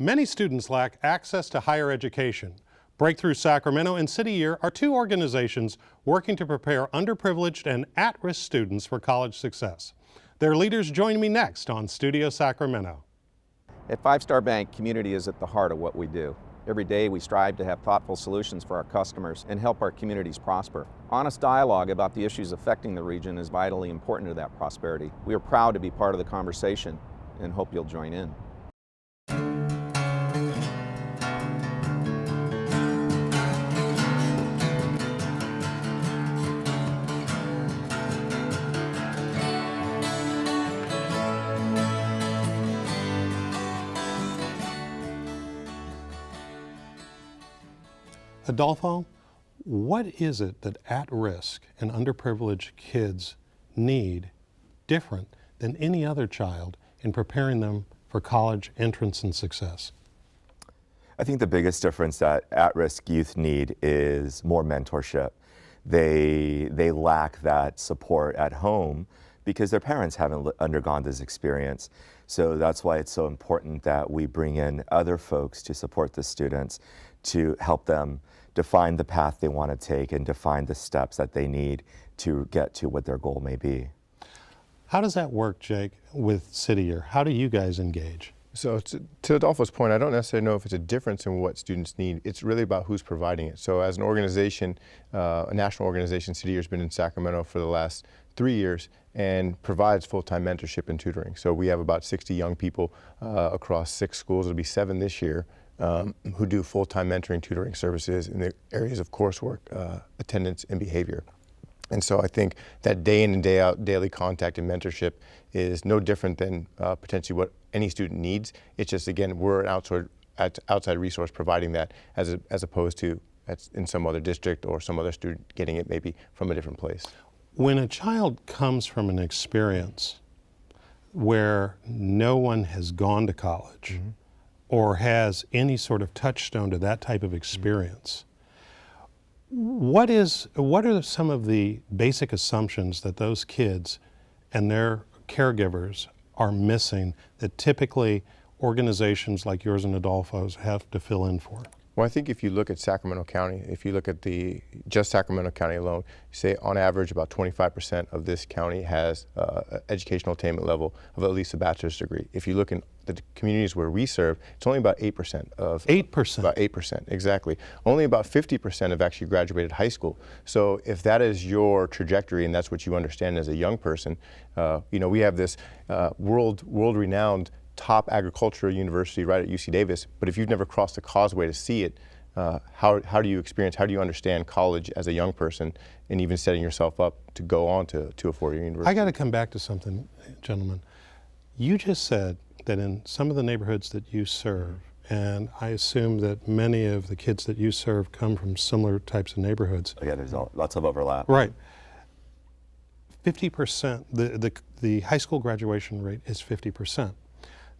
Many students lack access to higher education. Breakthrough Sacramento and City Year are two organizations working to prepare underprivileged and at-risk students for college success. Their leaders join me next on Studio Sacramento. At Five Star Bank, community is at the heart of what we do. Every day we strive to have thoughtful solutions for our customers and help our communities prosper. Honest dialogue about the issues affecting the region is vitally important to that prosperity. We are proud to be part of the conversation and hope you'll join in. Adolfo, what is it that at-risk and underprivileged kids need different than any other child in preparing them for college entrance and success? I think the biggest difference that at-risk youth need is more mentorship. They lack that support at home because their parents haven't undergone this experience. So that's why it's so important that we bring in other folks to support the students, to help them define the path they want to take and define the steps that they need to get to what their goal may be. How does that work, Jake, with City Year? How do you guys engage? So to Adolfo's point, I don't necessarily know if it's a difference in what students need. It's really about who's providing it. So as an organization, a national organization, City Year has been in Sacramento for the last 3 years and provides full-time mentorship and tutoring. So we have about 60 young people across 6 schools. It'll be 7 this year. Who do full-time mentoring, tutoring services in the areas of coursework, attendance, and behavior. And so I think that day in and day out daily contact and mentorship is no different than potentially what any student needs. It's just, again, we're an outside resource providing that as opposed to in some other district or some other student getting it maybe from a different place. When a child comes from an experience where no one has gone to college, mm-hmm. or has any sort of touchstone to that type of experience, what are some of the basic assumptions that those kids and their caregivers are missing that typically organizations like yours and Adolfo's have to fill in for? Well, I think if you look at Sacramento County, if you look at just Sacramento County alone, you say on average about 25% of this county has educational attainment level of at least a bachelor's degree. If you look in the communities where we serve, it's only about 8% of— 8%? About 8%, exactly. Only about 50% have actually graduated high school. So if that is your trajectory and that's what you understand as a young person, we have this world-renowned top agricultural university right at UC Davis, but if you've never crossed the causeway to see it, how do you understand college as a young person and even setting yourself up to go on to a 4-year university? I got to come back to something, gentlemen. You just said that in some of the neighborhoods that you serve, and I assume that many of the kids that you serve come from similar types of neighborhoods. Yeah, there's lots of overlap. Right. 50%, the high school graduation rate is 50%.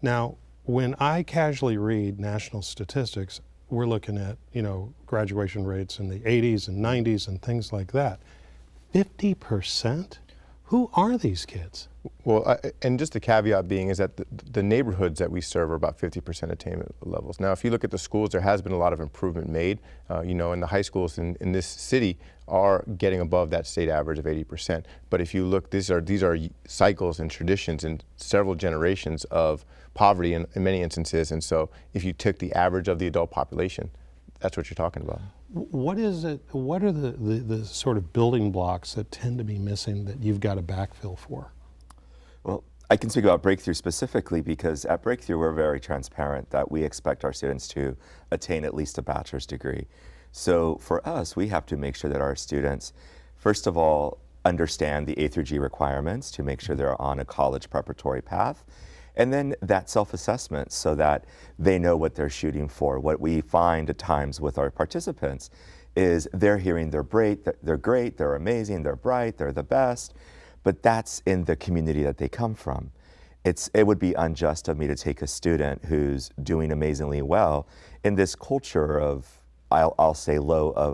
Now, when I casually read national statistics, we're looking at, graduation rates in the 80s and 90s and things like that. 50%? Who are these kids? Well, and just the caveat being is that the neighborhoods that we serve are about 50% attainment levels. Now, if you look at the schools, there has been a lot of improvement made. And the high schools in this city are getting above that state average of 80%. But if you look, these are cycles and traditions and several generations of poverty in many instances. And so if you took the average of the adult population, that's what you're talking about. What is it? What are the sort of building blocks that tend to be missing that you've got to backfill for? Well, I can speak about Breakthrough specifically because at Breakthrough we're very transparent that we expect our students to attain at least a bachelor's degree. So for us, we have to make sure that our students, first of all, understand the A through G requirements to make sure they're on a college preparatory path. And then that self-assessment so that they know what they're shooting for. What we find at times with our participants is they're hearing they're great, they're amazing, they're bright, they're the best, but that's in the community that they come from. It would be unjust of me to take a student who's doing amazingly well in this culture of, I'll say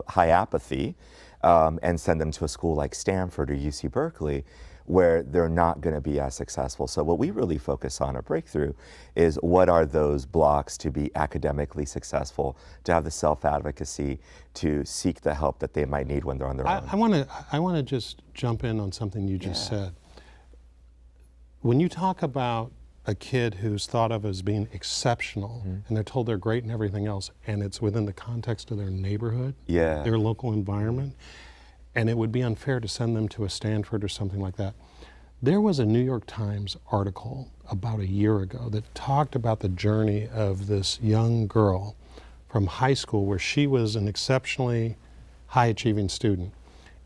high apathy, and send them to a school like Stanford or UC Berkeley, where they're not going to be as successful. So what we really focus on at Breakthrough is what are those blocks to be academically successful, to have the self-advocacy, to seek the help that they might need when they're on their own. I want to just jump in on something you just said. When you talk about a kid who's thought of as being exceptional, and they're told they're great and everything else, and it's within the context of their neighborhood, their local environment, and it would be unfair to send them to a Stanford or something like that. There was a New York Times article about a year ago that talked about the journey of this young girl from high school, where she was an exceptionally high-achieving student,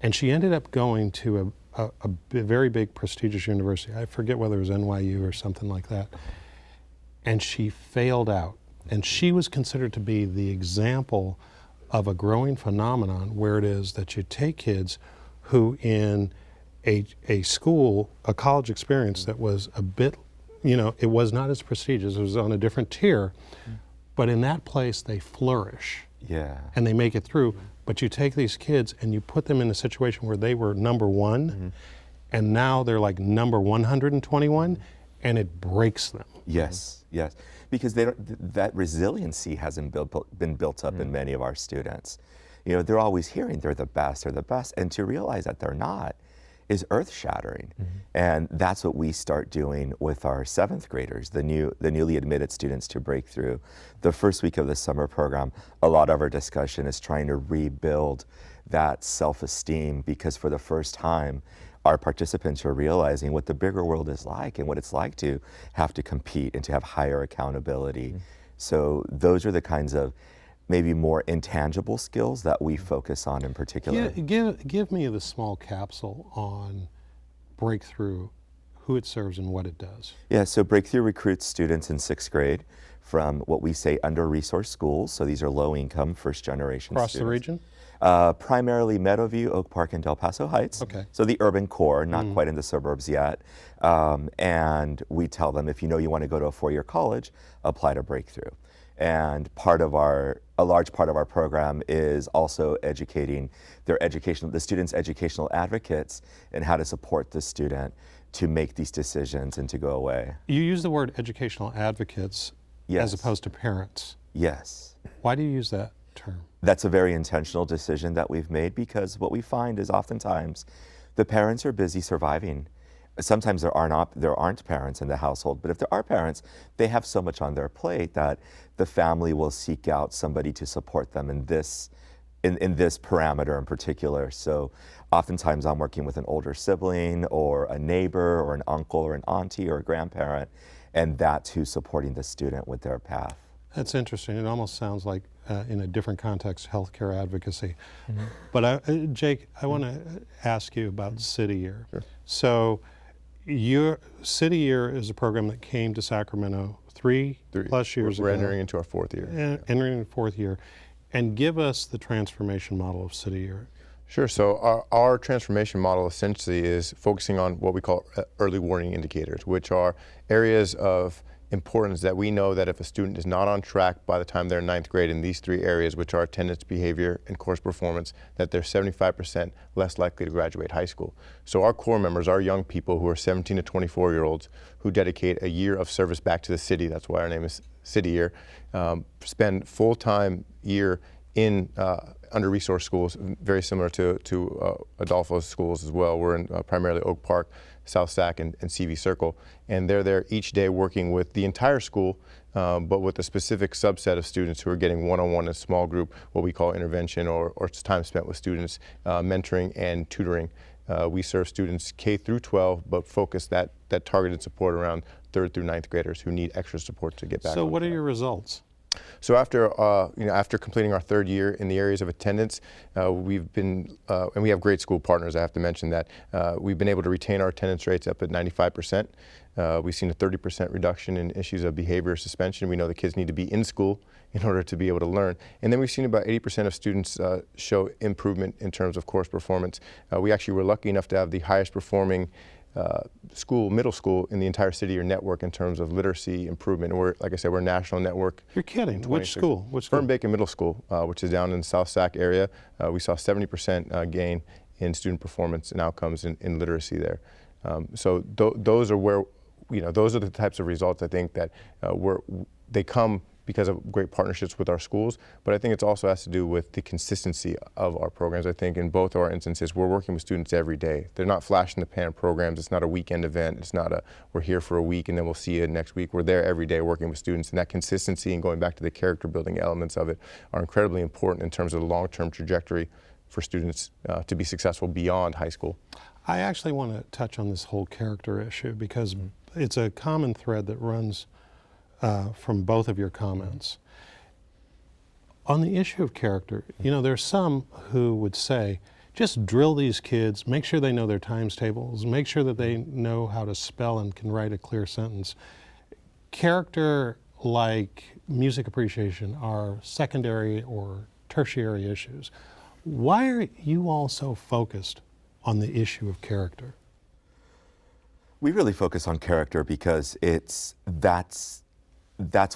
and she ended up going to a very big prestigious university. I forget whether it was NYU or something like that. And she failed out. And she was considered to be the example of a growing phenomenon where it is that you take kids who in a school, a college experience that was a bit, it was not as prestigious, it was on a different tier, but in that place they flourish. And they make it through. But you take these kids and you put them in a situation where they were number one, and now they're like number 121, and it breaks them. Yes, because that resiliency hasn't been built up in many of our students. They're always hearing they're the best, and to realize that they're not is earth-shattering. And that's what we start doing with our 7th graders, the newly admitted students to Breakthrough. The first week of the summer program, a lot of our discussion is trying to rebuild that self-esteem, because for the first time, our participants are realizing what the bigger world is like and what it's like to have to compete and to have higher accountability. So those are the kinds of maybe more intangible skills that we focus on in particular. Give me the small capsule on Breakthrough, who it serves and what it does. Yeah, so Breakthrough recruits students in 6th grade from what we say under-resourced schools. So these are low-income, first-generation students. Across the region? Primarily Meadowview, Oak Park, and Del Paso Heights. Okay. So the urban core, not quite in the suburbs yet. And we tell them, if you want to go to a 4-year college, apply to Breakthrough. And a large part of our program is also educating the students' educational advocates in how to support the student to make these decisions and to go away. You use the word educational advocates as opposed to parents. Yes. Why do you use that term? That's a very intentional decision that we've made, because what we find is oftentimes the parents are busy surviving. Sometimes there aren't parents in the household, but if there are parents, they have so much on their plate that the family will seek out somebody to support them in this parameter in particular. So oftentimes I'm working with an older sibling or a neighbor or an uncle or an auntie or a grandparent, and that's who's supporting the student with their path. That's interesting. It almost sounds like, in a different context, healthcare advocacy. But Jake, I want to ask you about City Year. Sure. So your City Year is a program that came to Sacramento three plus years ago. We're entering into our 4th year. Entering the 4th year. And give us the transformation model of City Year. Sure. So our transformation model essentially is focusing on what we call early warning indicators, which are areas of importance that we know that if a student is not on track by the time they're in 9th grade in these 3 areas, which are attendance, behavior, and course performance, that they're 75% less likely to graduate high school. So our core members, our young people who are 17 to 24-year-olds who dedicate a year of service back to the city, that's why our name is City Year, spend full-time year in under-resourced schools, very similar to Adolfo's schools as well. We're in primarily Oak Park, South Sac, and CV Circle, and they're there each day working with the entire school, but with a specific subset of students who are getting one-on-one in a small group, what we call intervention, or time spent with students, mentoring and tutoring. We serve students K through 12, but focus that targeted support around 3rd through 9th graders who need extra support to get back. So what are your results? So after completing our 3rd year in the areas of attendance, we've been, and we have great school partners, I have to mention that, we've been able to retain our attendance rates up at 95%. We've seen a 30% reduction in issues of behavior suspension. We know the kids need to be in school in order to be able to learn. And then we've seen about 80% of students show improvement in terms of course performance. We actually were lucky enough to have the highest performing middle school in the entire City Year network in terms of literacy improvement. And we're, like I said, we're a national network. You're kidding. Which school? Fern-Bacon Middle School, which is down in the South Sac area. We saw 70% gain in student performance and outcomes in literacy there. Those are where, those are the types of results I think that they come because of great partnerships with our schools, but I think it also has to do with the consistency of our programs. I think in both of our instances, we're working with students every day. They're not flash in the pan programs. It's not a weekend event. It's not we're here for a week and then we'll see you next week. We're there every day working with students, and that consistency and going back to the character building elements of it are incredibly important in terms of the long-term trajectory for students to be successful beyond high school. I actually want to touch on this whole character issue because it's a common thread that runs from both of your comments. On the issue of character, there's some who would say, just drill these kids, make sure they know their times tables, make sure that they know how to spell and can write a clear sentence. Character, like music appreciation, are secondary or tertiary issues. Why are you all so focused on the issue of character? We really focus on character because that's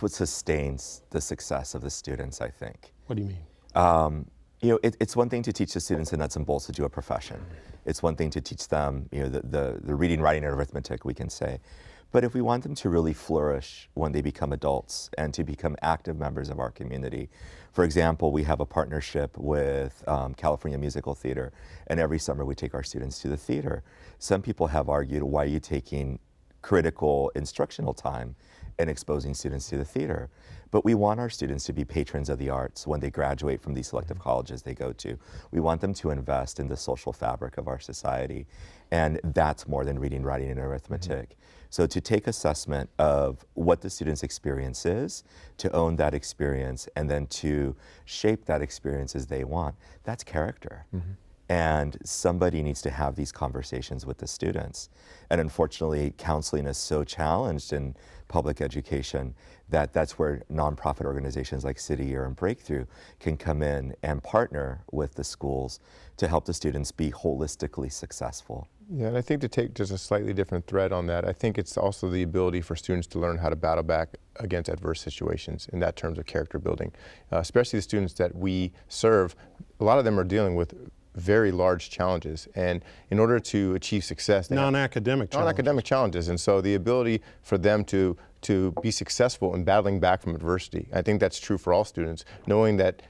what sustains the success of the students, I think. What do you mean? It's one thing to teach the students the nuts and bolts to do a profession. It's one thing to teach them, the reading, writing, and arithmetic, we can say. But if we want them to really flourish when they become adults and to become active members of our community, for example, we have a partnership with California Musical Theater, and every summer we take our students to the theater. Some people have argued, why are you taking critical instructional time and exposing students to the theater? But we want our students to be patrons of the arts when they graduate from these selective colleges they go to. We want them to invest in the social fabric of our society, and that's more than reading, writing, and arithmetic. So to take assessment of what the student's experience is, to own that experience, and then to shape that experience as they want, that's character. And somebody needs to have these conversations with the students. And unfortunately, counseling is so challenged in public education that that's where nonprofit organizations like City Year and Breakthrough can come in and partner with the schools to help the students be holistically successful. Yeah, and I think to take just a slightly different thread on that, I think it's also the ability for students to learn how to battle back against adverse situations in that terms of character building. Especially the students that we serve, a lot of them are dealing with very large challenges, and in order to achieve success, non-academic challenges, and so the ability for them to be successful in battling back from adversity. I think that's true for all students, knowing that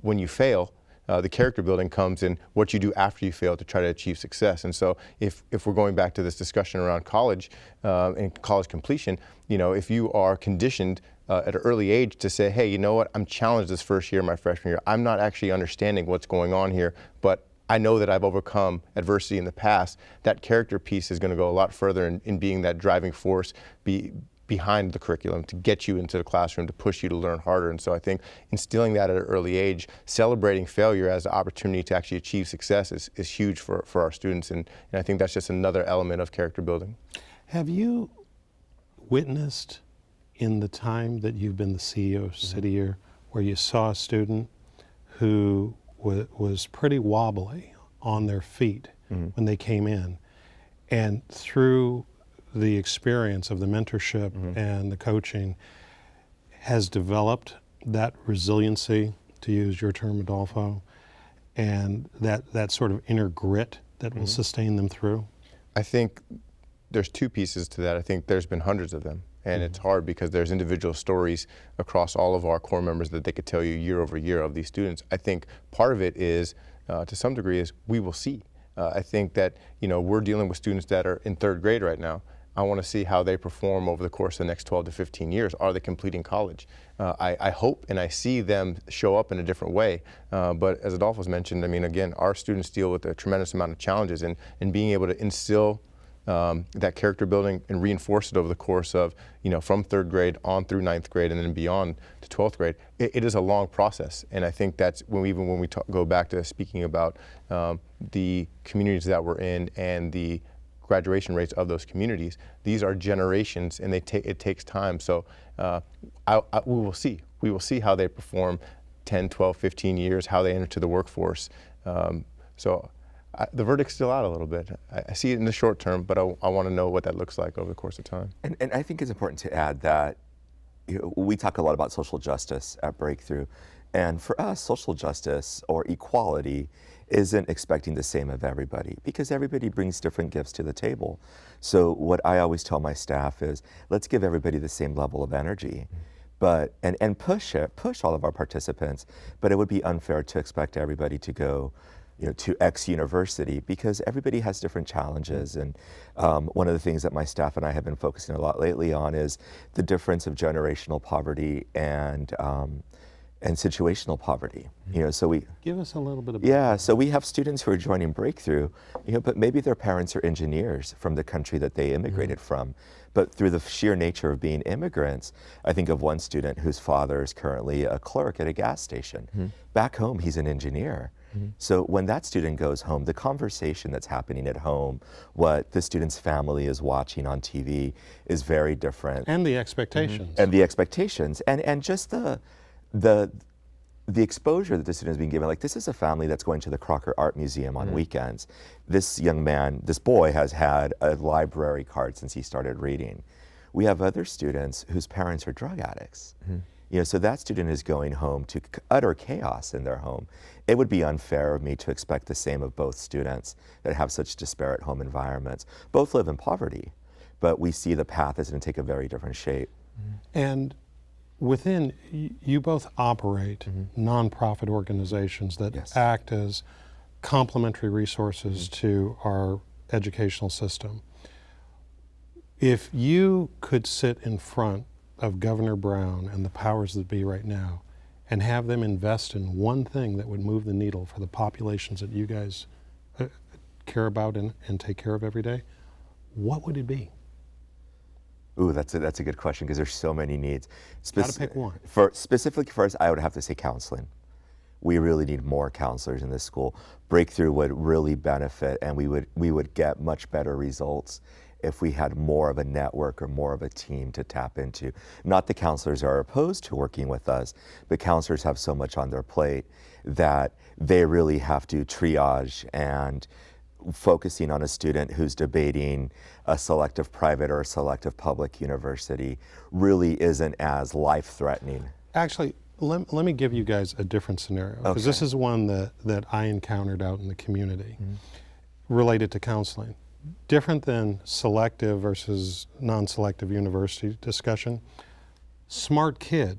when you fail, the character building comes in what you do after you fail to try to achieve success. And so if we're going back to this discussion around college and college completion, if you are conditioned at an early age to say, hey, you know what, I'm challenged this first year, my freshman year. I'm not actually understanding what's going on here, but I know that I've overcome adversity in the past. That character piece is going to go a lot further in being that driving force behind the curriculum to get you into the classroom, to push you to learn harder. And so I think instilling that at an early age, celebrating failure as an opportunity to actually achieve success is huge for our students. And I think that's just another element of character building. Have you witnessed in the time that you've been the CEO of City Year where you saw a student who was pretty wobbly on their feet when they came in, and through the experience of the mentorship and the coaching has developed that resiliency, to use your term, Adolfo, and that sort of inner grit that will sustain them through? I think there's two pieces to that. I think there's been hundreds of them. And it's hard because there's individual stories across all of our core members that they could tell you year over year of these students. I think part of it is, to some degree, is we will see. I think that we're dealing with students that are in third grade right now. I want to see how they perform over the course of the next 12 to 15 years. Are they completing college? I hope and I see them show up in a different way. But as Adolfo's mentioned, I mean, again, our students deal with a tremendous amount of challenges, and being able to instill that character building and reinforce it over the course of, from third grade on through ninth grade and then beyond to 12th grade, it is a long process. And I think that's when we go back to speaking about the communities that we're in and the graduation rates of those communities, these are generations and it takes time. So we will see. We will see how they perform 10, 12, 15 years, how they enter the workforce. The verdict's still out a little bit. I see it in the short term, but I want to know what that looks like over the course of time. And I think it's important to add that we talk a lot about social justice at Breakthrough. And for us, social justice or equality isn't expecting the same of everybody, because everybody brings different gifts to the table. So what I always tell my staff is, let's give everybody the same level of energy, but and push all of our participants. But it would be unfair to expect everybody to go, to X university, because everybody has different challenges. And one of the things that my staff and I have been focusing a lot lately on is the difference of generational poverty and situational poverty. So we Give us a little bit of so we have students who are joining Breakthrough, but maybe their parents are engineers from the country that they immigrated from. But through the sheer nature of being immigrants, I think of one student whose father is currently a clerk at a gas station. Back home, he's an engineer. So when that student goes home, the conversation that's happening at home, what the student's family is watching on TV, is very different. And the expectations. And the expectations, and just the exposure that the student is being given. Like, this is a family that's going to the Crocker Art Museum on weekends. This young man, this boy, has had a library card since he started reading. We have other students whose parents are drug addicts. So that student is going home to utter chaos in their home. It would be unfair of me to expect the same of both students that have such disparate home environments. Both live in poverty, but we see the path is going to take a very different shape. And within, you both operate nonprofit organizations that Yes. act as complementary resources to our educational system. If you could sit in front of Governor Brown and the powers that be right now and have them invest in one thing that would move the needle for the populations that you guys care about and take care of every day, what would it be? Ooh, that's a good question, because there's so many needs. Gotta pick one. Specifically for us, I would have to say counseling. We really need more counselors in this school. Breakthrough would really benefit, and we would get much better results if we had more of a network or more of a team to tap into. Not that counselors are opposed to working with us, but counselors have so much on their plate that they really have to triage, and focusing on a student who's debating a selective private or a selective public university really isn't as life-threatening. Actually, let me give you guys a different scenario, because this is one that I encountered out in the community related to counseling. Different than selective versus non-selective university discussion. Smart kid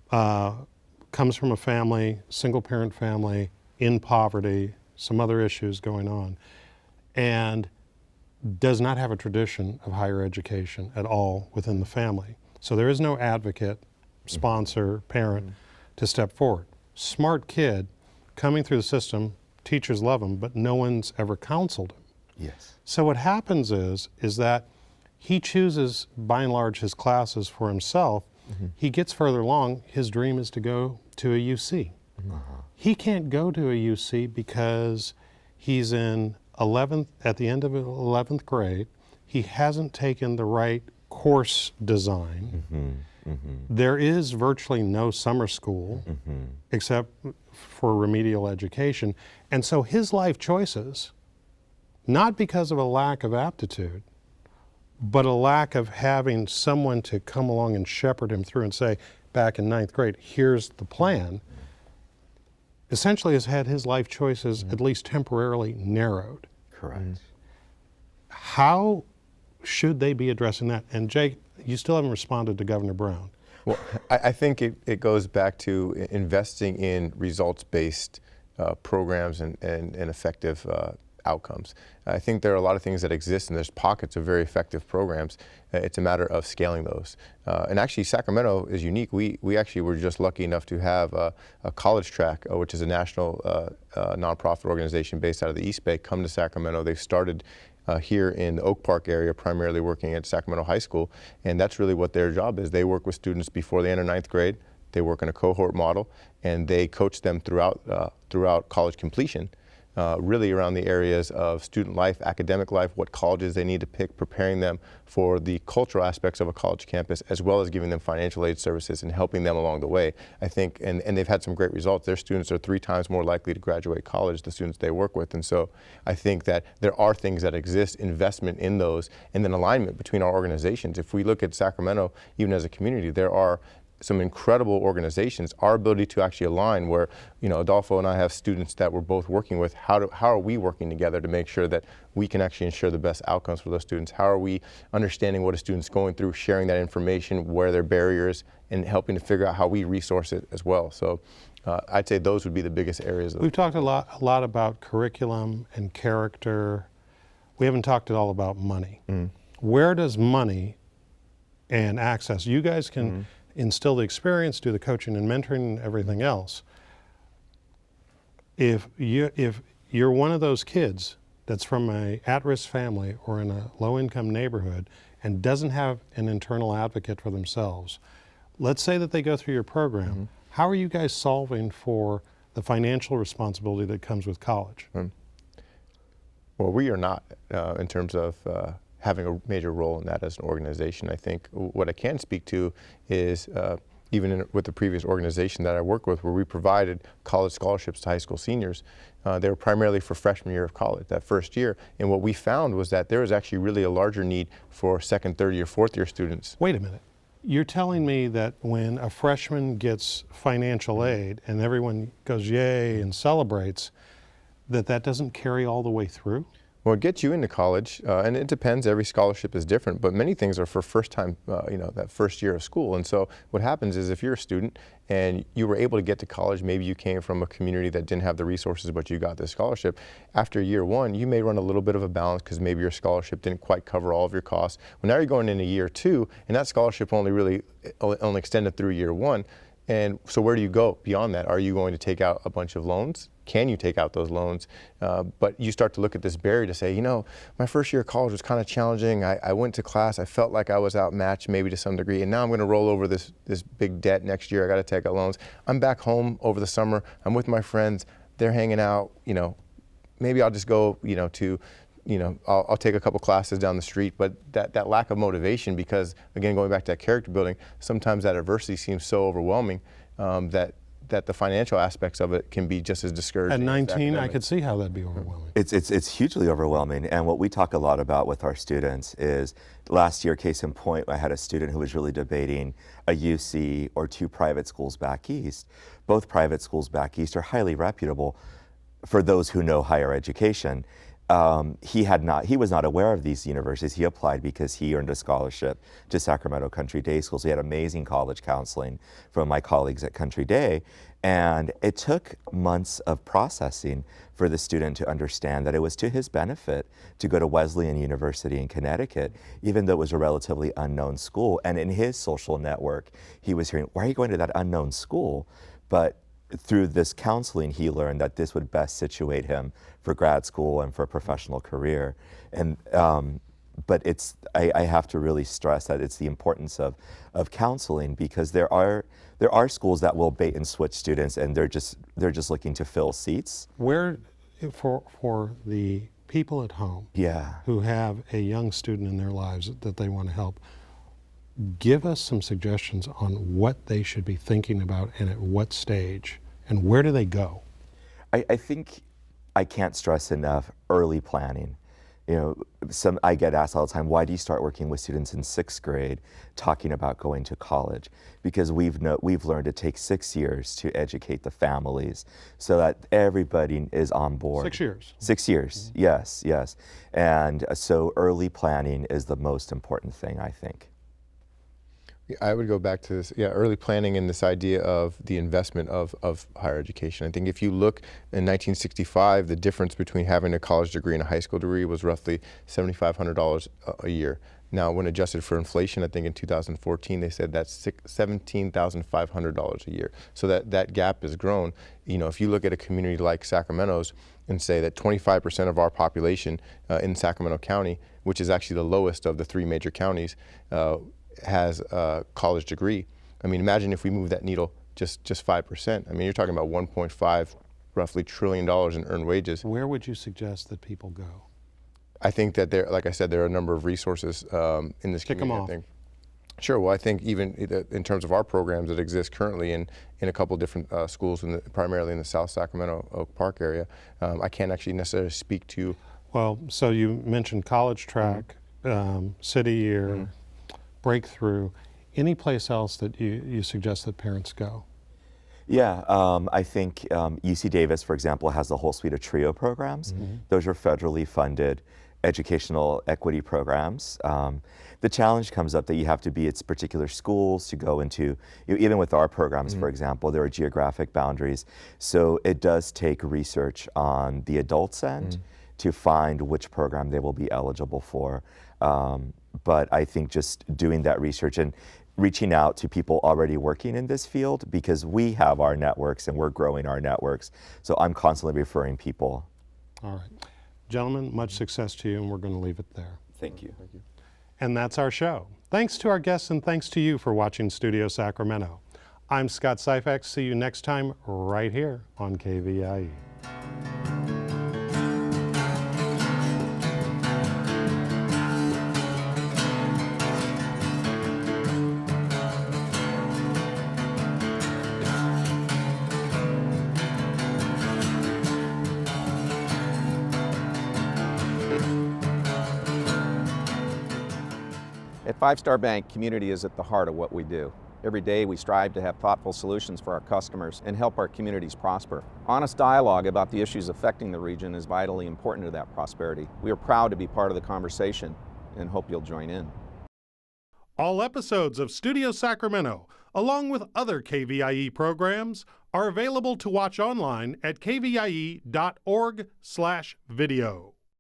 comes from a family, single parent family, in poverty, some other issues going on, and does not have a tradition of higher education at all within the family. So there is no advocate, sponsor, parent to step forward. Smart kid coming through the system, teachers love him, but no one's ever counseled him. Yes. So what happens is that he chooses, by and large, his classes for himself. He gets further along, his dream is to go to a UC. He can't go to a UC because he's in 11th, at the end of 11th grade, he hasn't taken the right course design. There is virtually no summer school except for remedial education. And so his life choices, not because of a lack of aptitude, but a lack of having someone to come along and shepherd him through and say, back in 9th grade, here's the plan, essentially has had his life choices at least temporarily narrowed. Correct. How should they be addressing that? And Jake, you still haven't responded to Governor Brown. Well, I think it goes back to investing in results-based programs and effective outcomes. I think there are a lot of things that exist, and there's pockets of very effective programs. It's a matter of scaling those. And actually, Sacramento is unique. We actually were just lucky enough to have a college track, which is a national nonprofit organization based out of the East Bay, come to Sacramento. They've started here in the Oak Park area, primarily working at Sacramento High School, and that's really what their job is. They work with students before they enter 9th grade. They work in a cohort model, and they coach them throughout college completion. Really around the areas of student life, academic life, what colleges they need to pick, preparing them for the cultural aspects of a college campus, as well as giving them financial aid services and helping them along the way. I think, and they've had some great results. Their students are 3 times more likely to graduate college, the students they work with. And so I think that there are things that exist, investment in those, and then alignment between our organizations. If we look at Sacramento, even as a community, there are some incredible organizations, our ability to actually align where, you know, Adolfo and I have students that we're both working with. How are we working together to make sure that we can actually ensure the best outcomes for those students? How are we understanding what a student's going through, sharing that information, where their barriers, and helping to figure out how we resource it as well? So I'd say those would be the biggest areas. We've talked a lot about curriculum and character. We haven't talked at all about money. Where does money and access, you guys can instill the experience, do the coaching and mentoring and everything else. If you're one of those kids that's from a at-risk family or in a low-income neighborhood and doesn't have an internal advocate for themselves, let's say that they go through your program, how are you guys solving for the financial responsibility that comes with college? Well, we are not in terms of having a major role in that as an organization. I think what I can speak to is even with the previous organization that I worked with, where we provided college scholarships to high school seniors, they were primarily for freshman year of college, that first year. And what we found was that there was actually really a larger need for second, third year, fourth year students. Wait a minute. You're telling me that when a freshman gets financial aid and everyone goes yay and celebrates, that doesn't carry all the way through? Well, it gets you into college, and it depends. Every scholarship is different, but many things are for first time, that first year of school. And so what happens is if you're a student and you were able to get to college, maybe you came from a community that didn't have the resources, but you got this scholarship. After year one, you may run a little bit of a balance because maybe your scholarship didn't quite cover all of your costs. Well, now you're going into year two, and that scholarship only extended through year one. And so where do you go beyond that? Are you going to take out a bunch of loans? Can you take out those loans? But you start to look at this barrier to say, you know, my first year of college was kind of challenging. I went to class, I felt like I was outmatched maybe to some degree, and now I'm going to roll over this big debt next year. I got to take out loans. I'm back home over the summer. I'm with my friends. They're hanging out. You know, maybe I'll just go, I'll take a couple classes down the street, but that lack of motivation, because again, going back to that character building, sometimes that adversity seems so overwhelming that the financial aspects of it can be just as discouraging. At 19, I could see how that'd be overwhelming. It's hugely overwhelming, and what we talk a lot about with our students is, last year, case in point, I had a student who was really debating a UC or two private schools back east. Both private schools back east are highly reputable for those who know higher education. He was not aware of these universities. He applied because he earned a scholarship to Sacramento Country Day Schools. He had amazing college counseling from my colleagues at Country Day. And it took months of processing for the student to understand that it was to his benefit to go to Wesleyan University in Connecticut, even though it was a relatively unknown school. And in his social network, he was hearing, why are you going to that unknown school? But through this counseling, he learned that this would best situate him for grad school and for a professional career. And but I have to really stress that it's the importance of counseling, because there are schools that will bait and switch students, and they're just looking to fill seats. Where, for the people at home, who have a young student in their lives that they want to help, give us some suggestions on what they should be thinking about and at what stage, and where do they go? I think I can't stress enough early planning. I get asked all the time, why do you start working with students in 6th grade talking about going to college? Because we've learned it takes 6 years to educate the families so that everybody is on board. 6 years. 6 years, yes. And so early planning is the most important thing, I think. I would go back to this, early planning and this idea of the investment of higher education. I think if you look in 1965, the difference between having a college degree and a high school degree was roughly $7,500 a year. Now, when adjusted for inflation, I think in 2014, they said that's $17,500 a year. So that gap has grown. If you look at a community like Sacramento's and say that 25% of our population in Sacramento County, which is actually the lowest of the 3 major counties, has a college degree. I mean, imagine if we move that needle just 5%. I mean, you're talking about $1.5 roughly trillion in earned wages. Where would you suggest that people go? I think that like I said, there are a number of resources in this Kick community. them off. I think. Sure. Well, I think even in terms of our programs that exist currently in a couple of different schools, primarily in the South Sacramento Oak Park area, I can't actually necessarily speak to. Well, so you mentioned college track, city year, breakthrough. Any place else that you suggest that parents go? Yeah, I think UC Davis, for example, has a whole suite of TRIO programs. Those are federally funded educational equity programs. The challenge comes up that you have to be at particular schools to go into, even with our programs, for example, there are geographic boundaries. So it does take research on the adults' end to find which program they will be eligible for. But I think just doing that research and reaching out to people already working in this field, because we have our networks and we're growing our networks. So I'm constantly referring people. All right. Gentlemen, much success to you, and we're going to leave it there. Thank you. Thank you. And that's our show. Thanks to our guests and thanks to you for watching Studio Sacramento. I'm Scott Syphax. See you next time right here on KVIE. At Five Star Bank, community is at the heart of what we do. Every day we strive to have thoughtful solutions for our customers and help our communities prosper. Honest dialogue about the issues affecting the region is vitally important to that prosperity. We are proud to be part of the conversation and hope you'll join in. All episodes of Studio Sacramento, along with other KVIE programs, are available to watch online at kvie.org/video.